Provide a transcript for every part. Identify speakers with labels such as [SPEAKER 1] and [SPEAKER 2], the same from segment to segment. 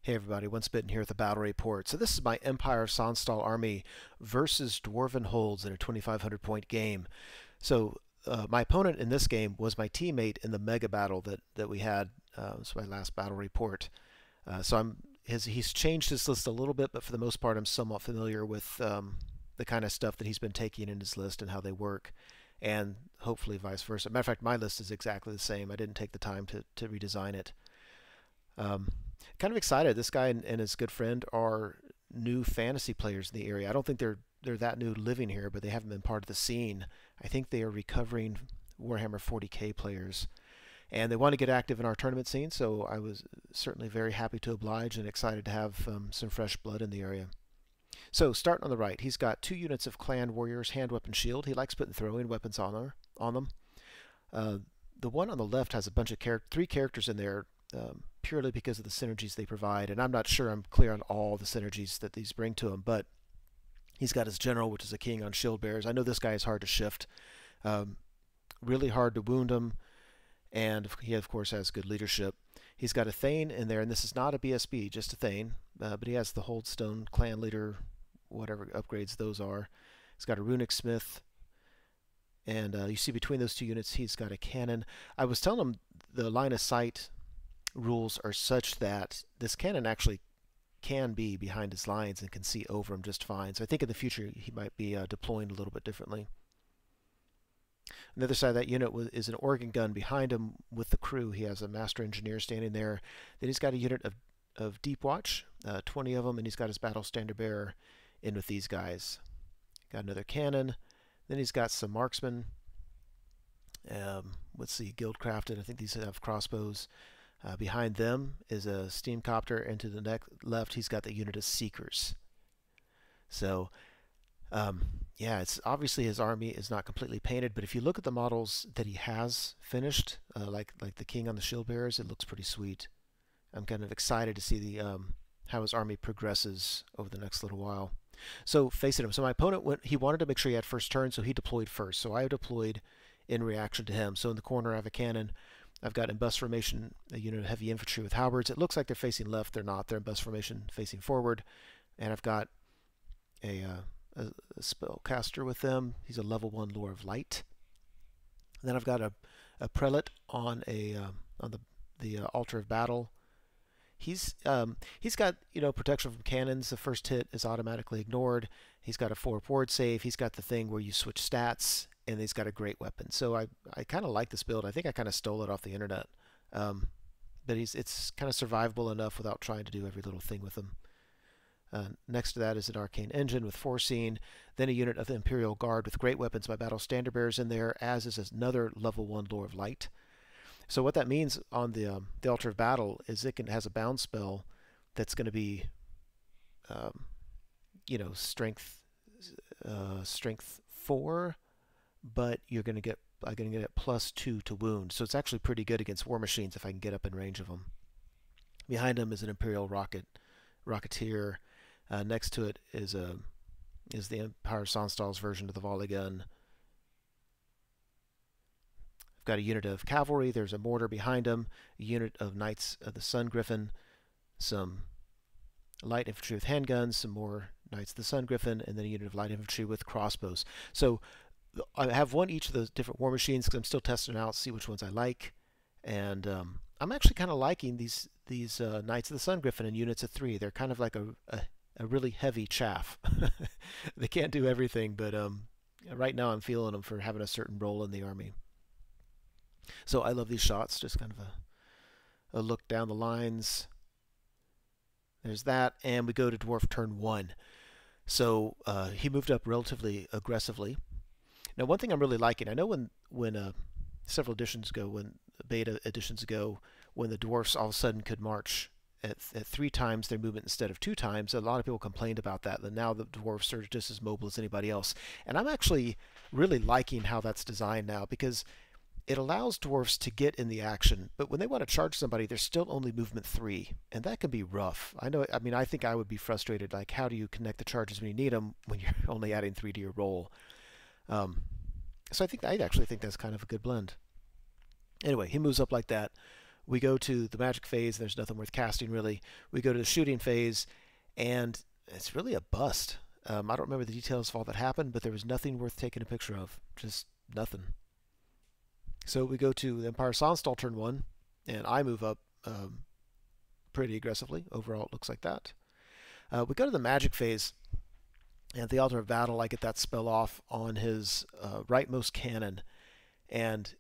[SPEAKER 1] Hey everybody, Once Bitten here with a battle report. So this is my Empire of Sonnstahl army versus Dwarven Holds in a 2,500 point game. So my opponent in this game was my teammate in the mega battle that we had. It's my last battle report. He's changed his list a little bit, but for the most part I'm somewhat familiar with the kind of stuff that he's been taking in his list and how they work, and hopefully vice versa. Matter of fact, my list is exactly the same. I didn't take the time to redesign it. Kind of excited. This guy and his good friend are new fantasy players in the area. I don't think they're that new living here, but they haven't been part of the scene. I think they are recovering Warhammer 40K players, and they want to get active in our tournament scene. So I was certainly very happy to oblige and excited to have some fresh blood in the area. So starting on the right, he's got 2 units of clan warriors, hand, weapon, shield. He likes putting throwing weapons on them. The one on the left has a bunch of 3 characters in there. Purely because of the synergies they provide, and I'm not sure I'm clear on all the synergies that these bring to him, but he's got his general, which is a king on shield bearers. I know this guy is hard to shift, really hard to wound him, and he of course has good leadership. He's got a Thane in there, and this is not a BSB, just a Thane, but he has the Holdstone clan leader, whatever upgrades those are. He's got a runic smith, and you see between those 2 units he's got a cannon. I was telling him the line of sight rules are such that this cannon actually can be behind his lines and can see over him just fine. So I think in the future he might be deploying a little bit differently. On the other side of that unit is an organ gun behind him with the crew. He has a master engineer standing there. Then he's got a unit of deep watch, 20 of them, and he's got his battle standard bearer in with these guys. Got another cannon. Then he's got some marksmen. Let's see, guild crafted. I think these have crossbows. Behind them is a steam copter, and to the left he's got the unit of seekers. So yeah, it's obviously his army is not completely painted, but if you look at the models that he has finished, like the king on the shield bearers, it looks pretty sweet. I'm kind of excited to see the how his army progresses over the next little while. So facing him, so my opponent he wanted to make sure he had first turn, so he deployed first. So I deployed in reaction to him. So in the corner I have a cannon. I've got in bus formation a unit of heavy infantry with halberds. It looks like they're facing left. They're not. They're in bus formation facing forward. And I've got a spellcaster with them. He's a level 1 Lore of Light. And then I've got a prelate on the altar of battle. He's got protection from cannons. The first hit is automatically ignored. He's got a 4 ward save. He's got the thing where you switch stats. And he's got a great weapon. So I kind of like this build. I think I kind of stole it off the internet. But it's kind of survivable enough without trying to do every little thing with him. Next to that is an arcane engine with foreseen. Then a unit of the Imperial Guard with great weapons by battle standard bearers in there, as is another level 1 Lore of Light. So what that means on the altar of battle is it has a bound spell that's going to be strength 4. But you're going to get +2 to wound, so it's actually pretty good against war machines if I can get up in range of them. Behind him is an Imperial Rocketeer. Next to it is the Empire of Sonnstahl's version of the volley gun. I've got a unit of cavalry. There's a mortar behind him. A unit of Knights of the Sun Griffin. Some light infantry with handguns. Some more Knights of the Sun Griffin, and then a unit of light infantry with crossbows. So I have each of those different war machines because I'm still testing out, see which ones I like, and I'm actually kind of liking these Knights of the Sun Griffin in units of 3. They're kind of like a really heavy chaff. They can't do everything, but right now I'm feeling them for having a certain role in the army. So I love these shots. Just kind of a look down the lines. There's that, and we go to Dwarf turn 1. So he moved up relatively aggressively. Now, one thing I'm really liking, I know when several editions ago, when beta editions ago, when the dwarfs all of a sudden could march at 3 times their movement instead of 2 times, a lot of people complained about that. And now the dwarfs are just as mobile as anybody else. And I'm actually really liking how that's designed now, because it allows dwarfs to get in the action, but when they want to charge somebody, they're still only movement 3, and that can be rough. I think I would be frustrated. Like, how do you connect the charges when you need them when you're only adding 3 to your roll? So I actually think that's kind of a good blend. Anyway, he moves up like that. We go to the magic phase, and there's nothing worth casting really. We go to the shooting phase, and it's really a bust. I don't remember the details of all that happened, but there was nothing worth taking a picture of. Just nothing. So we go to the Empire of Sonnstahl turn 1, and I move up pretty aggressively. Overall, it looks like that. We go to the magic phase, and at the altar of battle, I get that spell off on his rightmost cannon, and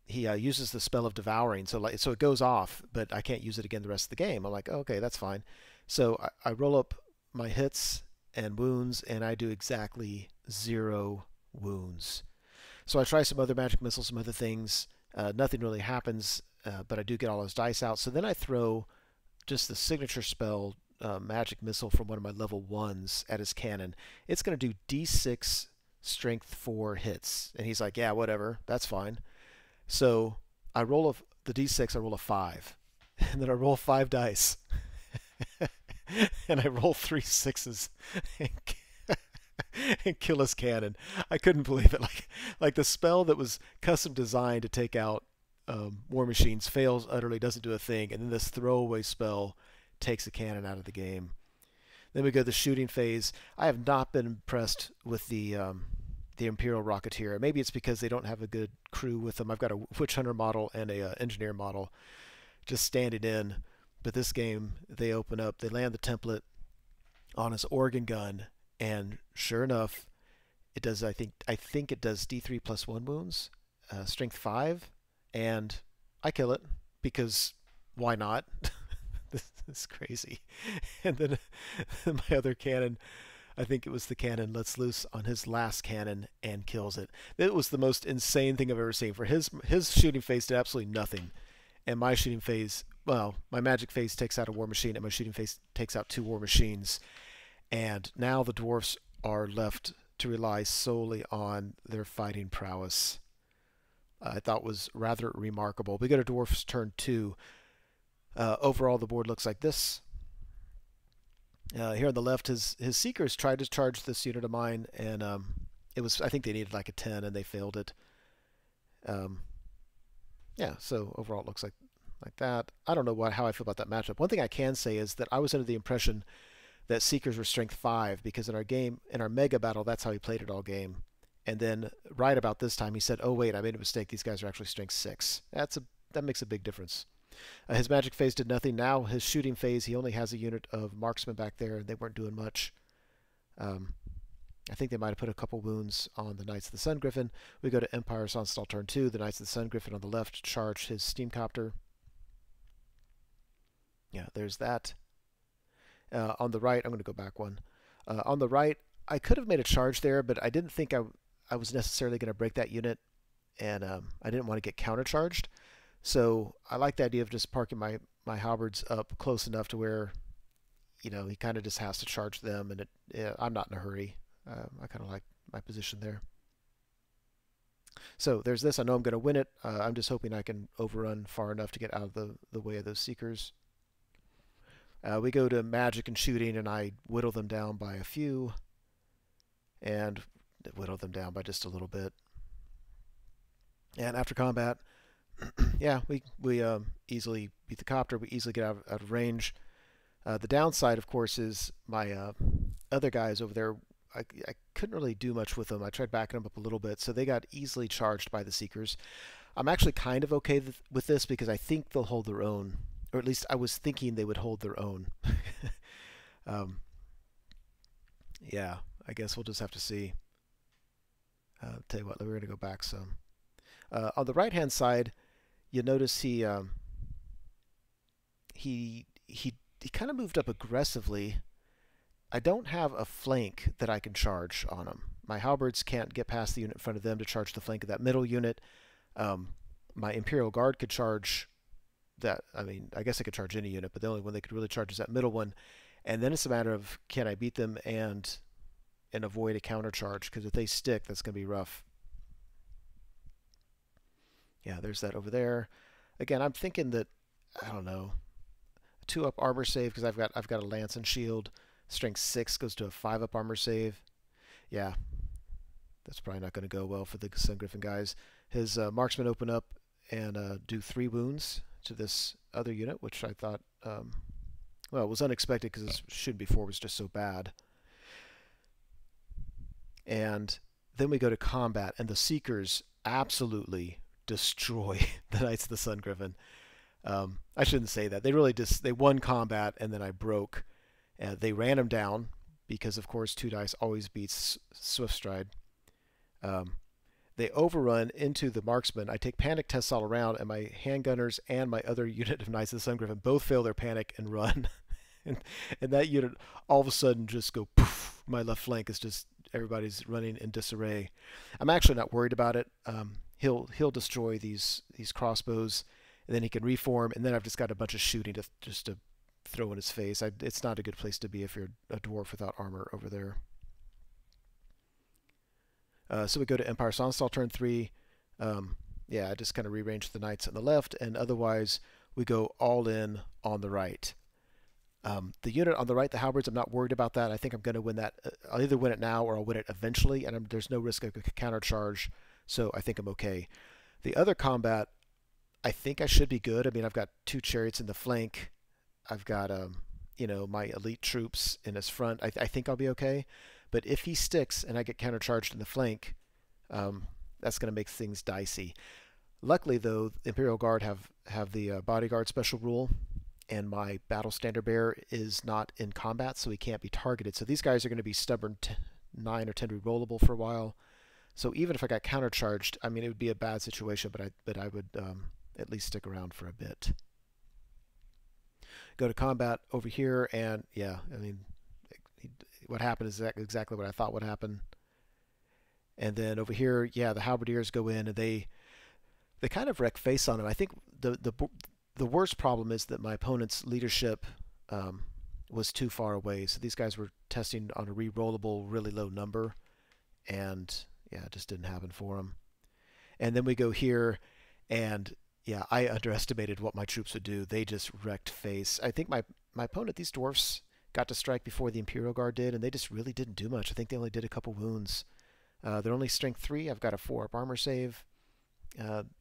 [SPEAKER 1] he uses the spell of devouring. So it goes off, but I can't use it again the rest of the game. I'm like, oh, okay, that's fine. So I roll up my hits and wounds, and I do exactly 0 wounds. So I try some other magic missiles, some other things. Nothing really happens, but I do get all those dice out. So then I throw just the signature spell, magic missile from one of my level 1s at his cannon. It's going to do D6 strength 4 hits. And he's like, yeah, whatever, that's fine. So I roll the D6, I roll a 5. And then I roll 5 dice. And I roll 3 6s and kill his cannon. I couldn't believe it. Like the spell that was custom designed to take out war machines fails utterly, doesn't do a thing, and then this throwaway spell takes the cannon out of the game. Then we go to the shooting phase. I have not been impressed with the Imperial Rocketeer. Maybe it's because they don't have a good crew with them. I've got a Witch Hunter model and a Engineer model just standing in. But this game, they open up, they land the template on his organ gun, and sure enough, it does. I think it does D3 plus 1 wounds, strength 5, and I kill it because why not? This is crazy. And then my other cannon, I think it was the cannon, lets loose on his last cannon and kills it. It was the most insane thing I've ever seen. For his shooting phase did absolutely nothing, and my shooting phase, well, my magic phase takes out a war machine, and my shooting phase takes out 2 war machines. And now the dwarfs are left to rely solely on their fighting prowess. I thought was rather remarkable. We go to dwarfs turn 2. Overall, the board looks like this. Here on the left, his seekers tried to charge this unit of mine, and it was, I think they needed like a 10, and they failed it. Yeah, so overall it looks like that. I don't know how I feel about that matchup. One thing I can say is that I was under the impression that Seekers were strength 5, because in our mega battle, that's how he played it all game. And then right about this time, he said, oh wait, I made a mistake. These guys are actually strength 6. That makes a big difference. His magic phase did nothing. Now his shooting phase, he only has a unit of marksmen back there, and they weren't doing much. I think they might have put a couple wounds on the Knights of the Sun Griffin. We go to Empire of Sonnstahl turn 2. The Knights of the Sun Griffin on the left charge his steam copter. Yeah, there's that. On the right, I'm going to go back one. On the right, I could have made a charge there, but I didn't think I was necessarily going to break that unit, and I didn't want to get countercharged. So I like the idea of just parking my halberds up close enough to where, he kind of just has to charge them, and I'm not in a hurry. I kind of like my position there. So there's this. I know I'm going to win it. I'm just hoping I can overrun far enough to get out of the way of those seekers. We go to magic and shooting, and I whittle them down by a few, and whittle them down by just a little bit. And after combat, yeah, we easily beat the copter. We easily get out of range. The downside, of course, is my other guys over there. I couldn't really do much with them. I tried backing them up a little bit, so they got easily charged by the Seekers. I'm actually kind of okay with this because I think they'll hold their own, or at least I was thinking they would hold their own. Yeah, I guess we'll just have to see. Tell you what, we're going to go back some. On the right-hand side, you notice he kind of moved up aggressively. I don't have a flank that I can charge on him. My halberds can't get past the unit in front of them to charge the flank of that middle unit. My Imperial Guard could charge that. I mean, I guess I could charge any unit, but the only one they could really charge is that middle one. And then it's a matter of, can I beat them and avoid a counter charge? Because if they stick, that's going to be rough. Yeah, there's that over there. Again, I'm thinking that, I don't know, 2-up armor save, because I've got a lance and shield. Strength 6 goes to a 5-up armor save. Yeah, that's probably not going to go well for the Sun Griffin guys. His marksmen open up and do 3 wounds to this other unit, which I thought, well, it was unexpected because this shooting before was just so bad. And then we go to combat, and the Seekers absolutely destroy the Knights of the Sun Griffin. I shouldn't say that. They really just, they won combat, and then I broke. They ran them down because, of course, 2 dice always beats Swift Stride. They overrun into the marksman. I take panic tests all around, and my handgunners and my other unit of Knights of the Sun Griffin both fail their panic and run. and that unit all of a sudden just go poof. My left flank is just, everybody's running in disarray. I'm actually not worried about it. He'll destroy these crossbows, and then he can reform, and then I've just got a bunch of shooting just to throw in his face. It's not a good place to be if you're a dwarf without armor over there. So we go to Empire of Sonnstahl turn 3. Yeah, I just kind of rearrange the knights on the left, and otherwise we go all in on the right. The unit on the right, the halberds, I'm not worried about that. I think I'm going to win that. I'll either win it now or I'll win it eventually, and there's no risk of a countercharge, so I think I'm okay. The other combat, I think I should be good. I mean, I've got 2 chariots in the flank. I've got, you know, my elite troops in his front. I think I'll be okay. But if he sticks and I get countercharged in the flank, that's going to make things dicey. Luckily, though, the Imperial Guard have the bodyguard special rule, and my battle standard bearer is not in combat, so he can't be targeted. So these guys are going to be stubborn 9 or 10 rerollable for a while. So even if I got countercharged, I mean, it would be a bad situation, but I would at least stick around for a bit. Go to combat over here, and yeah, I mean, what happened is exactly what I thought would happen. And then over here, yeah, the halberdiers go in, and they kind of wreck face on him. I think the worst problem is that my opponent's leadership was too far away. So these guys were testing on a re-rollable, really low number, and yeah, it just didn't happen for them. And then we go here, and yeah, I underestimated what my troops would do. They just wrecked face. I think my opponent, these dwarfs, got to strike before the Imperial Guard did, and they just really didn't do much. I think they only did a couple wounds. They're only strength 3. I've got a 4-up armor save.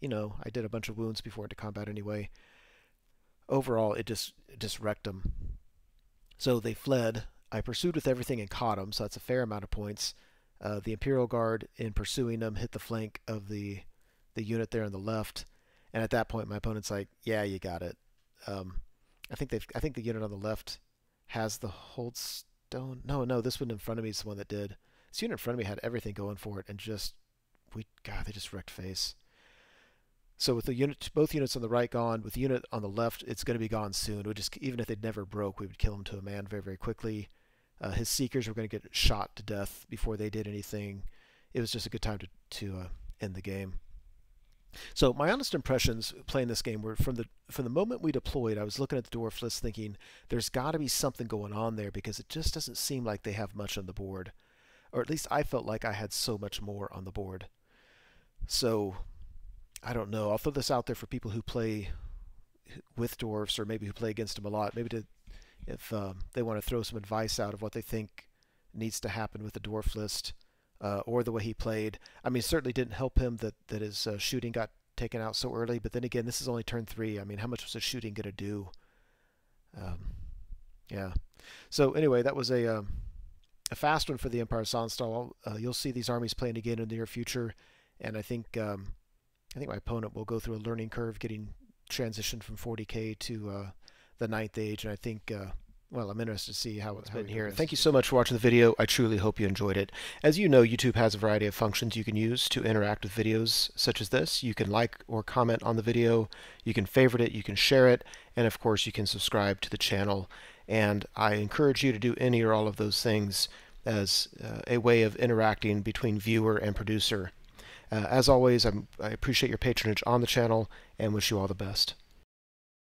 [SPEAKER 1] You know, I did a bunch of wounds before into combat anyway. Overall, it just wrecked them. So they fled. I pursued with everything and caught them, so that's a fair amount of points. The Imperial Guard, in pursuing them, hit the flank of the unit there on the left, and at that point, my opponent's like, "Yeah, you got it." I think the unit on the left has the hold stone. No, this one in front of me is the one that did. This unit in front of me had everything going for it, and God, they just wrecked face. So with both units on the right gone, with the unit on the left, it's going to be gone soon. It would just, even if they never broke, we would kill him to a man very, very quickly. His Seekers were going to get shot to death before they did anything. It was just a good time to end the game. So my honest impressions playing this game were from the moment we deployed, I was looking at the dwarf list thinking, there's got to be something going on there, because it just doesn't seem like they have much on the board. Or at least I felt like I had so much more on the board. So I don't know. I'll throw this out there for people who play with dwarfs, or maybe who play against them a lot. Maybe if they want to throw some advice out of what they think needs to happen with the dwarf list, or the way he played. I mean, it certainly didn't help him that his shooting got taken out so early. But then again, this is only turn 3. I mean, how much was his shooting going to do? Yeah. So anyway, that was a fast one for the Empire of Sonnstahl. You'll see these armies playing again in the near future, and I think my opponent will go through a learning curve, getting transitioned from 40k to the 9th age, and I think, well, I'm interested to see how it's been here. Thank you so much for watching the video. I truly hope you enjoyed it. As you know, YouTube has a variety of functions you can use to interact with videos such as this. You can like or comment on the video, you can favorite it, you can share it, and of course you can subscribe to the channel. And I encourage you to do any or all of those things as a way of interacting between viewer and producer. As always, I appreciate your patronage on the channel and wish you all the best.